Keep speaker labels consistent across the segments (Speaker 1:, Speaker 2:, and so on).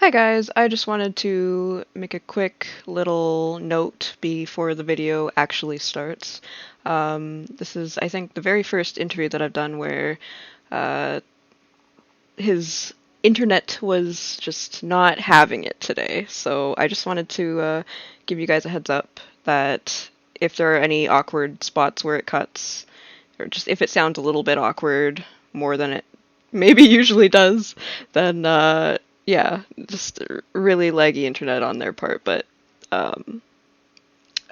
Speaker 1: Hi guys, I just wanted to make a quick little note before the video actually starts. This is, I think, the very first interview that I've done where uh, his internet was just not having it today. So I just wanted to give you guys a heads up that if there are any awkward spots where it cuts, or just if it sounds a little bit awkward more than it maybe usually does, then yeah, just really laggy internet on their part. But um,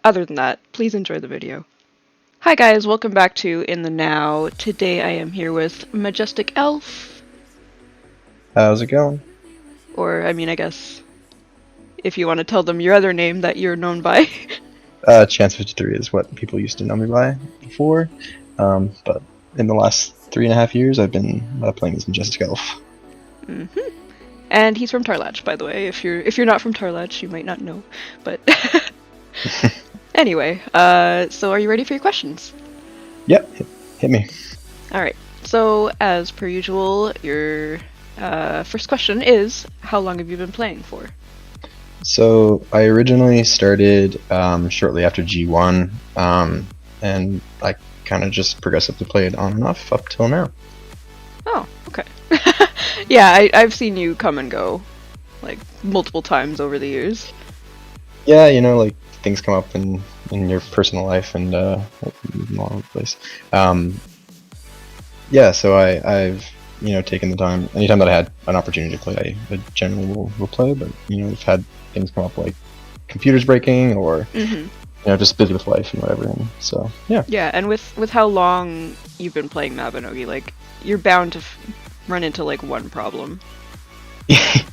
Speaker 1: other than that, please enjoy the video. Hi guys, welcome back to In the Now. Today I am here with Majestic Elf,
Speaker 2: How's it going?
Speaker 1: or I mean, I guess if you want to tell them your other name that you're known by.
Speaker 2: Chance53 is what people used to know me by before, but in the last 3.5 years, I've been playing as Majestic Elf.
Speaker 1: hmm And he's from Tarlach, by the way. If you're not from Tarlach, you might not know. But anyway, so are you ready for your questions?
Speaker 2: Yep, hit me.
Speaker 1: All right. So as per usual, your first question is, how long have you been playing for?
Speaker 2: So I originally started shortly after G1, and I kind of just progressively played on and off up till now.
Speaker 1: Oh, okay. Yeah, I've seen you come and go, like, multiple times over the years.
Speaker 2: Yeah, like things come up in your personal life and all over the place. Yeah, so I've taken the time. Anytime that I had an opportunity to play, I generally will play. But we've had things come up like computers breaking or just busy with life and whatever. And so yeah.
Speaker 1: Yeah, and with how long you've been playing Mabinogi, like, you're bound to run into, like, one problem.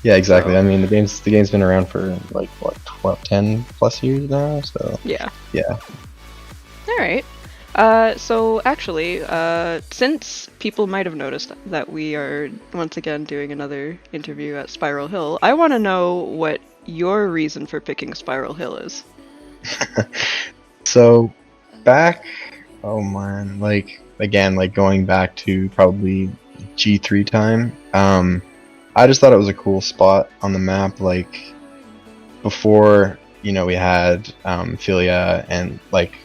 Speaker 2: Yeah, exactly.
Speaker 1: So,
Speaker 2: I mean, the game's been around for like what 12, 10 plus years now. So
Speaker 1: yeah.
Speaker 2: yeah.
Speaker 1: All right. So actually, since people might have noticed that we are once again doing another interview at Spiral Hill, I want to know what your reason for picking Spiral Hill is.
Speaker 2: So back, oh man, like again, like going back to probably G3 time. I just thought it was a cool spot on the map. Like before, we had Philia and like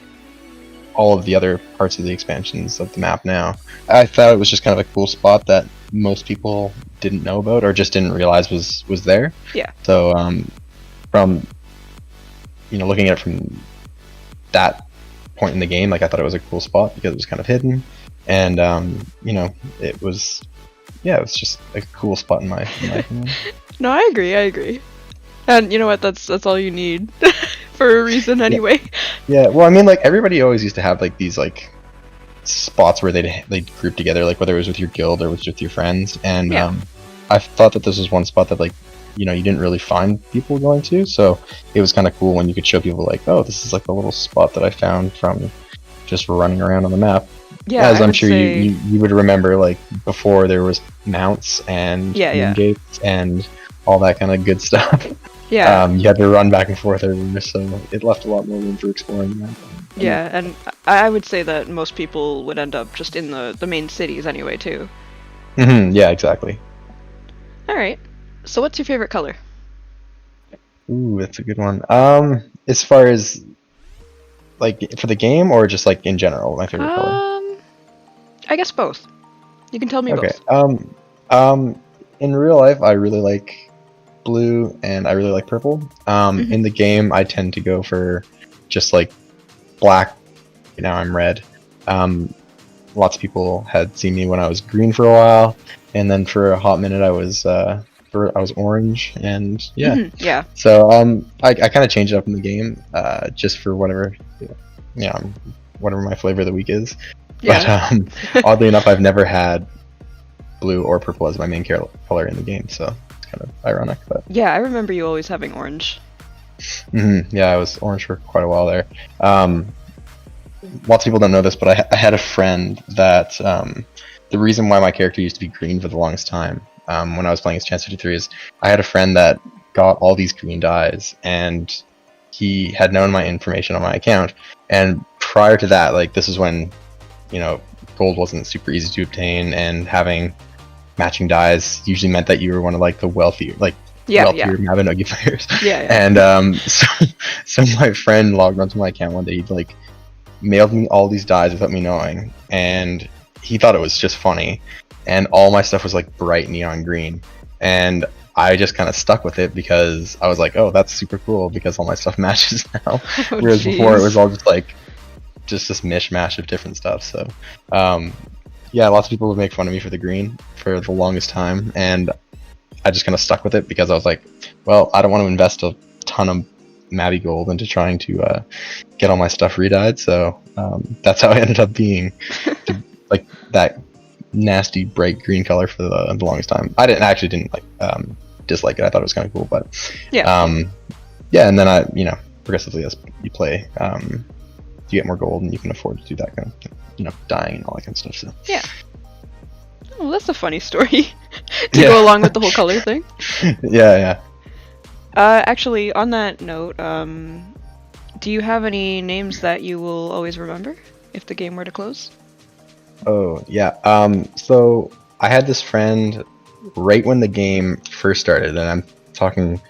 Speaker 2: all of the other parts of the expansions of the map now. I thought it was just kind of a cool spot that most people didn't know about or just didn't realize was there.
Speaker 1: Yeah.
Speaker 2: So from looking at it from that point in the game, like I thought it was a cool spot because it was kind of hidden, and it was just a cool spot in my opinion.
Speaker 1: No, I agree. I agree. And you know what? That's all you need for a reason,
Speaker 2: Yeah.
Speaker 1: anyway.
Speaker 2: Yeah, well, I mean, like everybody always used to have like these like spots where they'd group together, like whether it was with your guild or with your friends. And
Speaker 1: Yeah.
Speaker 2: I thought that this was one spot that like you didn't really find people going to, so it was kind of cool when you could show people like, oh, this is like a little spot that I found from just running around on the map.
Speaker 1: Yeah,
Speaker 2: As
Speaker 1: I
Speaker 2: I'm
Speaker 1: would
Speaker 2: sure
Speaker 1: say.
Speaker 2: you would remember, like before there was mounts and
Speaker 1: Yeah.
Speaker 2: gates and all that kind of good stuff.
Speaker 1: Yeah.
Speaker 2: You had to run back and forth everywhere, so it left a lot more room for exploring the map.
Speaker 1: Yeah, and I would say that most people would end up just in the main cities anyway, too.
Speaker 2: Yeah, exactly.
Speaker 1: All right. So what's your favorite color?
Speaker 2: Ooh, that's a good one. As far as like for the game or just like in general, my favorite color.
Speaker 1: Um, I guess both. You can tell me
Speaker 2: Okay.
Speaker 1: both.
Speaker 2: In real life, I really like blue and I really like purple.
Speaker 1: hmm
Speaker 2: In the game, I tend to go for just like black. Now I'm red. Lots of people had seen me when I was green for a while, and then for a hot minute I was orange, and yeah.
Speaker 1: Yeah.
Speaker 2: So I kind of change it up in the game, just for whatever, whatever my flavor of the week is. But
Speaker 1: Yeah.
Speaker 2: oddly enough, I've never had blue or purple as my main color in the game, so it's kind of ironic. But
Speaker 1: Yeah, I remember you always having orange.
Speaker 2: yeah, I was orange for quite a while there. Lots of people don't know this, but I had a friend that the reason why my character used to be green for the longest time, when I was playing as Chance53, is I had a friend that got all these green dyes, and he had known my information on my account. And prior to that, like this is when gold wasn't super easy to obtain, and having matching dyes usually meant that you were one of like the wealthy, like
Speaker 1: Yeah, yeah,
Speaker 2: wealthier Mabinogi players.
Speaker 1: yeah, yeah.
Speaker 2: And so my friend logged onto my account one day. He like mailed me all these dies without me knowing, and he thought it was just funny. And all my stuff was like bright neon green, and I just kind of stuck with it because I was like, oh, that's super cool because all my stuff matches now.
Speaker 1: Oh,
Speaker 2: Whereas before it was
Speaker 1: jeez.
Speaker 2: all just like just this mishmash of different stuff. So yeah, lots of people would make fun of me for the green for the longest time, and I just kind of stuck with it because I was like, well, I don't want to invest a ton of Mabby gold into trying to get all my stuff re-dyed. So that's how I ended up being like that nasty bright green color for the longest time. I didn't like dislike it. I thought it was kind of cool, but
Speaker 1: Yeah,
Speaker 2: yeah. And then I, progressively as you play, you get more gold and you can afford to do that kind of, dyeing and all that kind of stuff. So
Speaker 1: yeah. Oh, that's a funny story to
Speaker 2: yeah,
Speaker 1: go along with the whole color thing.
Speaker 2: yeah.
Speaker 1: Actually, on that note, do you have any names that you will always remember if the game were to close?
Speaker 2: Oh yeah. So I had this friend right when the game first started, and I'm talking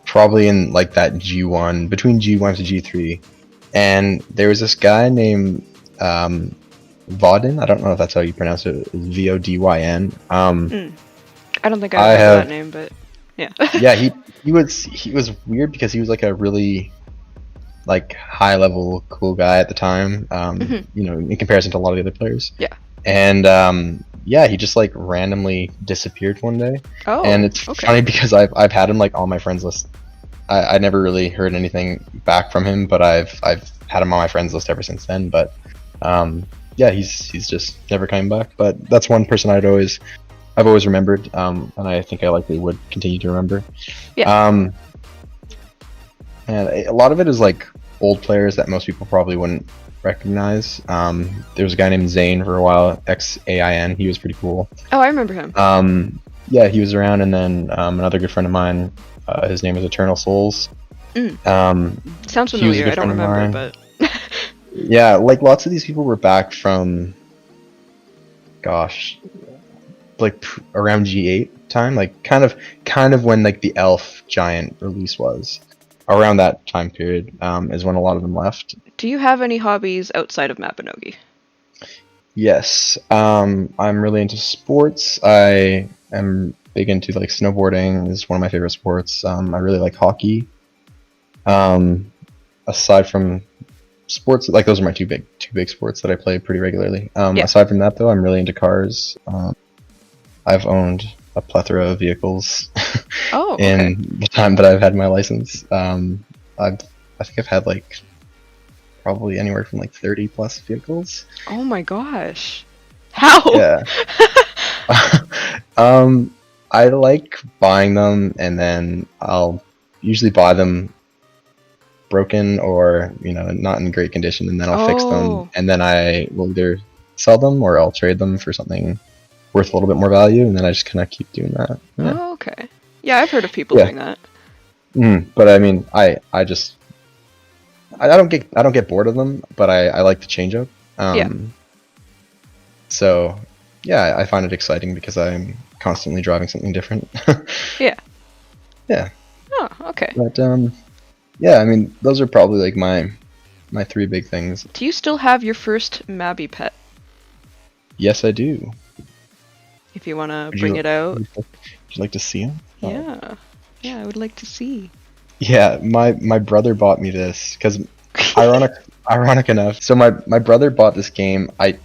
Speaker 2: probably in like that G1, between G1 to G3, and there was this guy named Vodyn. I don't know if that's how you pronounce it. Vodyn.
Speaker 1: I don't think
Speaker 2: I
Speaker 1: I've heard of that
Speaker 2: have
Speaker 1: name, but yeah.
Speaker 2: yeah. He was weird because he was like a really like high level cool guy at the time.
Speaker 1: Mhm.
Speaker 2: In comparison to a lot of the other players.
Speaker 1: Yeah.
Speaker 2: And yeah, he just like randomly disappeared one day, and
Speaker 1: Oh,
Speaker 2: it's
Speaker 1: okay.
Speaker 2: funny because I've had him like on my friends list. I never really heard anything back from him, but I've had him on my friends list ever since then. But yeah, he's just never coming back. But that's one person I've always remembered, and I think I likely would continue to remember.
Speaker 1: Yeah.
Speaker 2: And a lot of it is like old players that most people probably wouldn't recognize. There was a guy named Zane for a while, Xain. He was pretty cool.
Speaker 1: Oh, I remember him.
Speaker 2: Yeah, he was around, and then another good friend of mine. His name is Eternal Souls.
Speaker 1: Sounds
Speaker 2: He was a
Speaker 1: familiar.
Speaker 2: good
Speaker 1: I don't
Speaker 2: friend of
Speaker 1: remember,
Speaker 2: mine.
Speaker 1: but
Speaker 2: Yeah, like lots of these people were back from, gosh, like around G8 time, like kind of when like the Elf Giant release was. Around that time period is when a lot of them left.
Speaker 1: do you have any hobbies outside of Mabinogi?
Speaker 2: Yes, I'm really into sports. I am big into like snowboarding. Is one of my favorite sports. I really like hockey. Aside from sports, like those are my two big sports that I play pretty regularly.
Speaker 1: Yeah.
Speaker 2: Aside from that, though, I'm really into cars. I've owned a plethora of vehicles
Speaker 1: Oh, okay.
Speaker 2: in the time that I've had my license. I think I've had like probably anywhere from like 30 plus vehicles.
Speaker 1: Oh my gosh. How?
Speaker 2: Yeah. I like buying them, and then I'll usually buy them broken or not in great condition, and then I'll fix them,
Speaker 1: Oh.
Speaker 2: and then I will either sell them or I'll trade them for something worth a little bit more value, and then I just kind of keep doing that. Yeah.
Speaker 1: Oh, okay. Yeah, I've heard of people
Speaker 2: Yeah.
Speaker 1: doing that.
Speaker 2: But I mean, I don't get bored of them, but I like to change up.
Speaker 1: Yeah.
Speaker 2: So yeah, I find it exciting because I'm constantly driving something different.
Speaker 1: Yeah.
Speaker 2: Yeah.
Speaker 1: Oh, okay.
Speaker 2: But yeah, I mean, those are probably like my three big things.
Speaker 1: Do you still have your first Mabby pet?
Speaker 2: Yes, I do.
Speaker 1: If you want to
Speaker 2: Would
Speaker 1: bring
Speaker 2: you-
Speaker 1: it out.
Speaker 2: Would you like to see him?
Speaker 1: Yeah. Yeah, I would like to see.
Speaker 2: Yeah, my brother bought me this because ironic enough. So my brother bought this game. I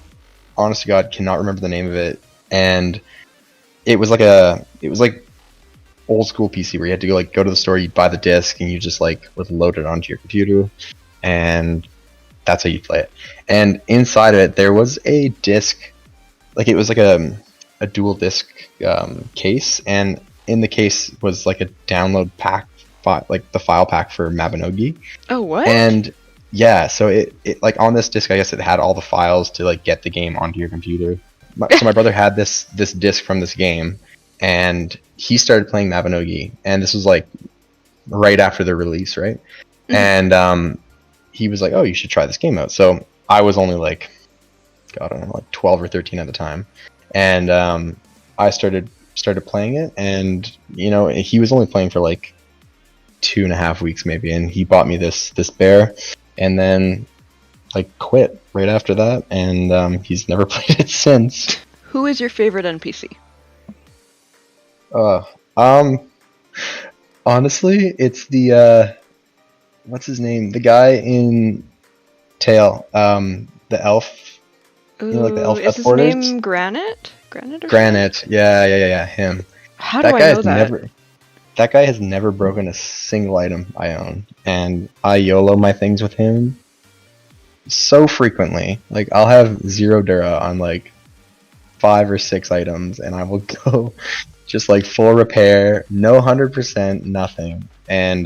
Speaker 2: honest to God cannot remember the name of it, and it was like old school PC where you had to go to the store, you buy the disc, and you just like would load it onto your computer, and that's how you play it. And inside of it, there was a disc, like it was like a dual disc case, and in the case was like a download pack, like the file pack for Mabinogi.
Speaker 1: Oh, what?
Speaker 2: And yeah, so it like on this disc, I guess it had all the files to like get the game onto your computer. So my brother had this disc from this game, and he started playing Mabinogi, and this was like right after the release, right?
Speaker 1: Mhm.
Speaker 2: And he was like, "Oh, you should try this game out." So I was only like, God, I don't know, like 12 or 13 at the time, and I started started playing it, and he was only playing for like 2.5 weeks maybe, and he bought me this bear, and then like quit right after that, and he's never played it since.
Speaker 1: Who is your favorite NPC?
Speaker 2: Uh, um, Honestly, it's the what's his name? The guy in Tail, the elf. Like the
Speaker 1: Ooh,
Speaker 2: elf
Speaker 1: is his
Speaker 2: teleporters.
Speaker 1: name Granite? Granite or
Speaker 2: Granite.
Speaker 1: something?
Speaker 2: Yeah, him.
Speaker 1: How do
Speaker 2: That
Speaker 1: I
Speaker 2: guy
Speaker 1: know
Speaker 2: has
Speaker 1: that?
Speaker 2: never. That guy has never broken a single item I own, and I YOLO my things with him so frequently. Like I'll have 0 Dura on like 5 or 6 items, and I will go just like full repair, no 100%, nothing, and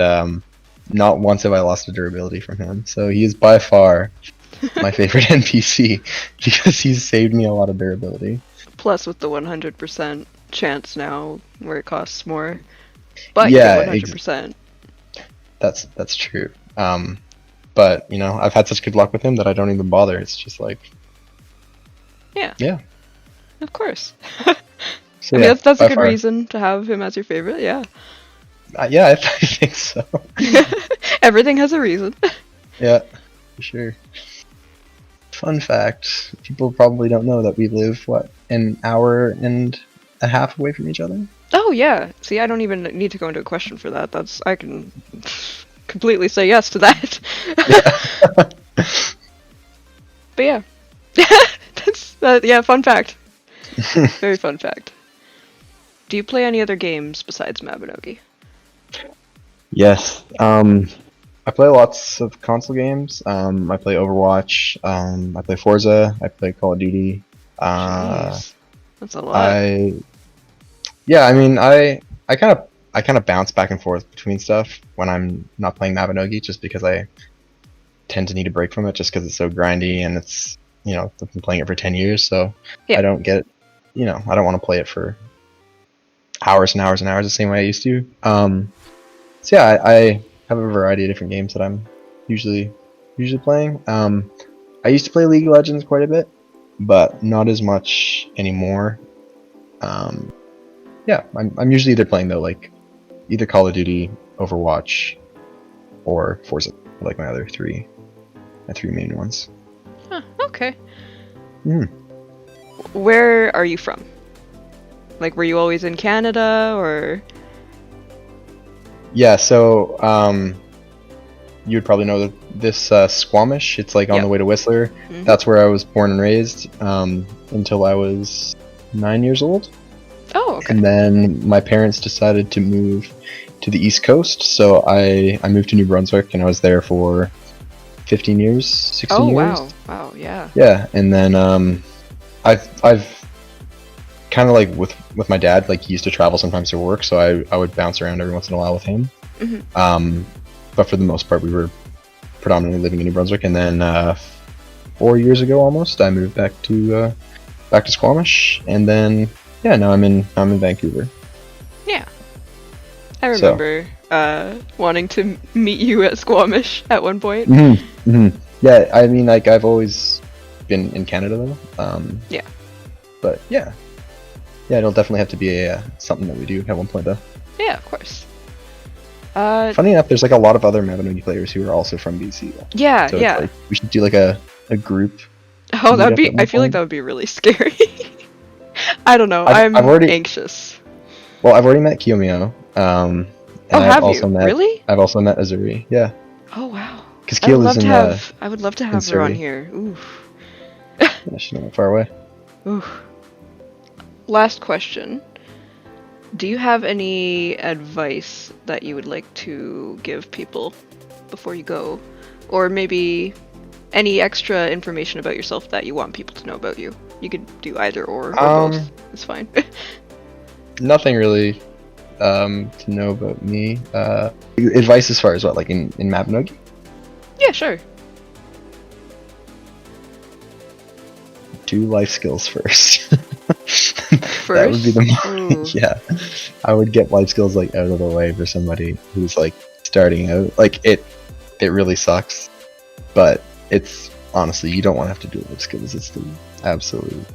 Speaker 2: not once have I lost a durability from him. So he is by far my favorite NPC because he's saved me a lot of durability.
Speaker 1: Plus with the 100% chance now, where it costs more, but you get
Speaker 2: Yeah,
Speaker 1: 100%.
Speaker 2: that's true. But I've had such good luck with him that I don't even bother. It's just like,
Speaker 1: Yeah,
Speaker 2: yeah.
Speaker 1: of course.
Speaker 2: So
Speaker 1: I mean,
Speaker 2: yeah,
Speaker 1: that's a
Speaker 2: by
Speaker 1: good
Speaker 2: far.
Speaker 1: reason to have him as your favorite, yeah.
Speaker 2: Yeah, I think so.
Speaker 1: Everything has a reason.
Speaker 2: Yeah, for sure. Fun fact: people probably don't know that we live an hour and a half away from each other.
Speaker 1: Oh yeah. See, I don't even need to go into a question for that. I can completely say yes to that.
Speaker 2: Yeah.
Speaker 1: But yeah. That's yeah, fun fact. Very fun fact. Do you play any other games besides Mabinogi?
Speaker 2: Yes. I play lots of console games. I play Overwatch. I play Forza. I play Call of Duty. Uh,
Speaker 1: Jeez. That's a lot.
Speaker 2: I Yeah. I mean, I kind of bounce back and forth between stuff when I'm not playing Mabinogi, just because I tend to need a break from it, just because it's so grindy and it's I've been playing it for 10 years, so
Speaker 1: Yeah.
Speaker 2: I don't get I don't want to play it for hours and hours and hours the same way I used to. So yeah, I have a variety of different games that I'm usually playing. I used to play League of Legends quite a bit, but not as much anymore. Um, yeah, I'm usually either playing though, like either Call of Duty, Overwatch, or Forza, like my three main ones.
Speaker 1: Huh, okay.
Speaker 2: Mm.
Speaker 1: Where are you from? Like, were you always in Canada, or?
Speaker 2: Yeah, so you would probably know this Squamish. It's like on the
Speaker 1: Yep.
Speaker 2: way to Whistler.
Speaker 1: Mm-hmm.
Speaker 2: That's where I was born and raised until I was 9 years old.
Speaker 1: Oh, okay.
Speaker 2: And then my parents decided to move to the East Coast, so I moved to New Brunswick, and I was there for 15 years, 16
Speaker 1: Oh,
Speaker 2: years.
Speaker 1: wow. Wow, yeah.
Speaker 2: Yeah, and then I've kind of like with my dad, like he used to travel sometimes for work, so I would bounce around every once in a while with him.
Speaker 1: Mm-hmm.
Speaker 2: But for the most part, we were predominantly living in New Brunswick, and then 4 years ago almost, I moved back to Squamish, and then yeah, now I'm in Vancouver.
Speaker 1: Yeah. I remember wanting to meet you at Squamish at one point.
Speaker 2: Yeah, I mean, like I've always been in Canada though.
Speaker 1: Yeah.
Speaker 2: But yeah, it'll definitely have to be something that we do at one point though.
Speaker 1: Yeah, of course.
Speaker 2: Funny enough, there's like a lot of other Mabinogi players who are also from BC though.
Speaker 1: Yeah,
Speaker 2: So
Speaker 1: yeah.
Speaker 2: it's like we should do like a group.
Speaker 1: Oh, that'd
Speaker 2: meetup
Speaker 1: be.
Speaker 2: at one
Speaker 1: I feel like
Speaker 2: point.
Speaker 1: that would be really scary. I don't know.
Speaker 2: I've
Speaker 1: I'm
Speaker 2: already
Speaker 1: anxious.
Speaker 2: I've already met Kiyomiya.
Speaker 1: Oh,
Speaker 2: And
Speaker 1: have you? Really?
Speaker 2: I've also met Azuri. Yeah,
Speaker 1: Oh, wow.
Speaker 2: because
Speaker 1: I would
Speaker 2: Kyo lives
Speaker 1: love to
Speaker 2: in
Speaker 1: have. I would love to have her on
Speaker 2: Surrey.
Speaker 1: here. Oof.
Speaker 2: Yeah, she's not that far away.
Speaker 1: Oof. Last question. Do you have any advice that you would like to give people before you go? Or maybe any extra information about yourself that you want people to know about you? You could do either or both. It's fine.
Speaker 2: Nothing really to know about me. Advice as far as what, like in Mabinogi?
Speaker 1: Yeah, sure.
Speaker 2: Do life skills first.
Speaker 1: First?
Speaker 2: That would be the yeah. I would get life skills like out of the way for somebody who's like starting out. Like it really sucks, but it's honestly, you don't want to have to do life skills. It's the absolute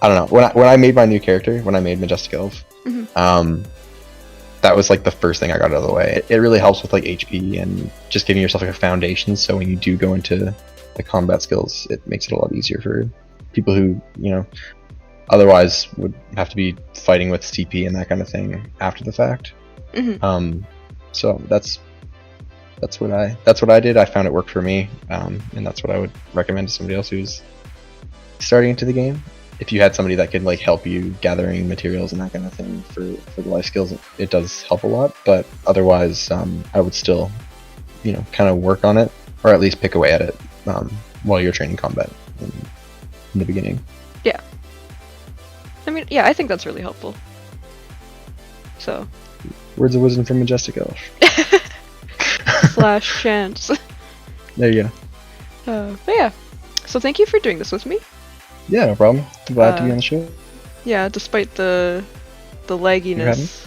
Speaker 2: I don't know. When I made my new character, when I made Majestic Elf,
Speaker 1: Mm-hmm.
Speaker 2: that was like the first thing I got out of the way. It really helps with like HP and just giving yourself like a foundation. So when you do go into the combat skills, it makes it a lot easier for people who otherwise would have to be fighting with CP and that kind of thing after the fact.
Speaker 1: Mm-hmm.
Speaker 2: So that's what I did. I found it worked for me, and that's what I would recommend to somebody else who's starting into the game. If you had somebody that could like help you gathering materials and that kind of thing for the life skills, it does help a lot. But otherwise, I would still, kind of work on it, or at least pick away at it while you're training combat in the beginning.
Speaker 1: Yeah. I mean, yeah, I think that's really helpful. So.
Speaker 2: Words of wisdom from Majestic Elf.
Speaker 1: / chance.
Speaker 2: There you
Speaker 1: go. But yeah. So thank you for doing this with me.
Speaker 2: Yeah, no problem. Glad to be on the show.
Speaker 1: Yeah, despite the lagginess.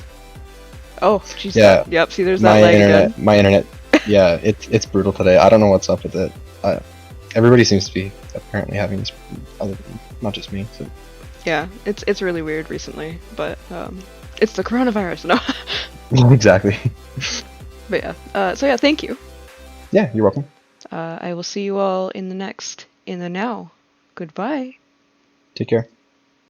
Speaker 1: Oh, jeez.
Speaker 2: Yeah.
Speaker 1: Yep. See, there's that lag again.
Speaker 2: My internet. Yeah, it's brutal today. I don't know what's up with it. Everybody seems to be apparently having this, not just me. So.
Speaker 1: Yeah, it's really weird recently, but it's the coronavirus. No.
Speaker 2: Exactly.
Speaker 1: But yeah. So yeah, thank you.
Speaker 2: Yeah, you're welcome.
Speaker 1: I will see you all in the now. Goodbye.
Speaker 2: Take care.